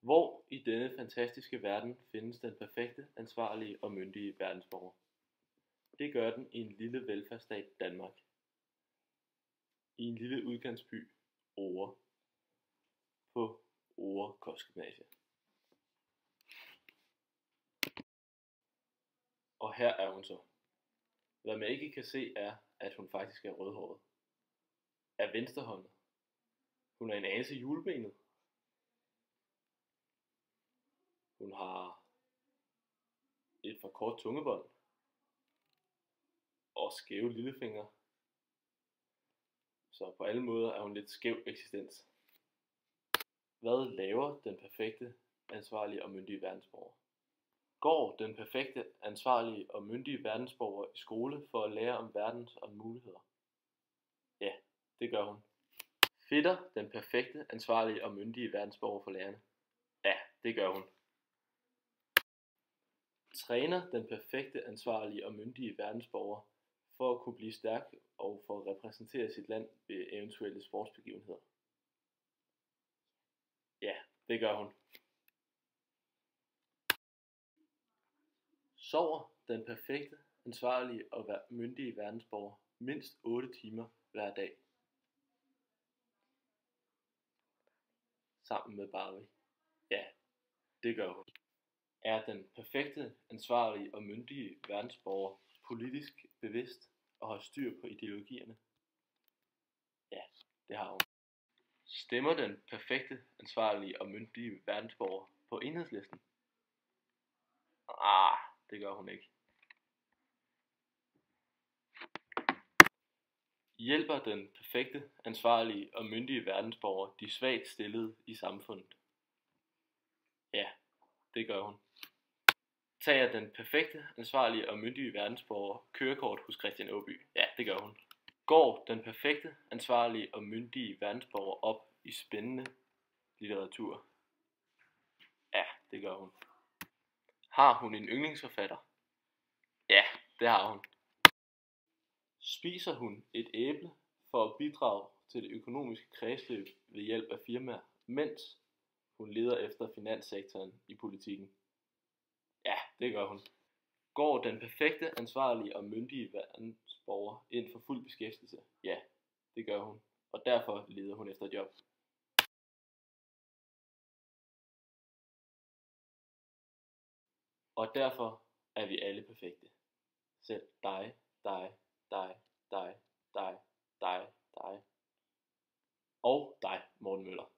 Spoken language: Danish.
Hvor i denne fantastiske verden findes den perfekte, ansvarlige og myndige verdensborger? Det gør den i en lille velfærdsstat Danmark. I en lille udkantsby, Oure, på Oure Kostgymnasie. Og her er hun så. Hvad man ikke kan se er, at hun faktisk er rødhåret. Er venstrehåndet. Hun er en anelse julebenet. Hun har et for kort tungebånd og skæve lillefingre. Så på alle måder er hun lidt skæv eksistens. Hvad laver den perfekte, ansvarlige og myndige verdensborger? Går den perfekte, ansvarlige og myndige verdensborger i skole for at lære om verdens og muligheder? Ja, det gør hun. Fedter den perfekte, ansvarlige og myndige verdensborger for lærerne? Ja, det gør hun. Træner den perfekte, ansvarlige og myndige verdensborger for at kunne blive stærk og for at repræsentere sit land ved eventuelle sportsbegivenheder? Ja, det gør hun. Sover den perfekte, ansvarlige og myndige verdensborger mindst 8 timer hver dag? Sammen med Barbie? Ja, det gør hun. Er den perfekte, ansvarlige og myndige verdensborger politisk bevidst og har styr på ideologierne? Ja, det har hun. Stemmer den perfekte, ansvarlige og myndige verdensborger på Enhedslisten? Det gør hun ikke. Hjælper den perfekte, ansvarlige og myndige verdensborger de svagt stillede i samfundet? Ja, det gør hun. Tager den perfekte, ansvarlige og myndige verdensborger kørekort hos Christian Åby? Ja, det gør hun. Går den perfekte, ansvarlige og myndige verdensborger op i spændende litteratur? Ja, det gør hun. Har hun en yndlingsforfatter? Ja, det har hun. Spiser hun et æble for at bidrage til det økonomiske kredsløb ved hjælp af firmaer, mens hun leder efter finanssektoren i politikken? Ja, det gør hun. Går den perfekte, ansvarlige og myndige verdensborger ind for fuld beskæftigelse? Ja, det gør hun. Og derfor leder hun efter job. Og derfor er vi alle perfekte. Selv dig, dig, dig, dig, dig, dig, dig. Og dig, Morten Møller.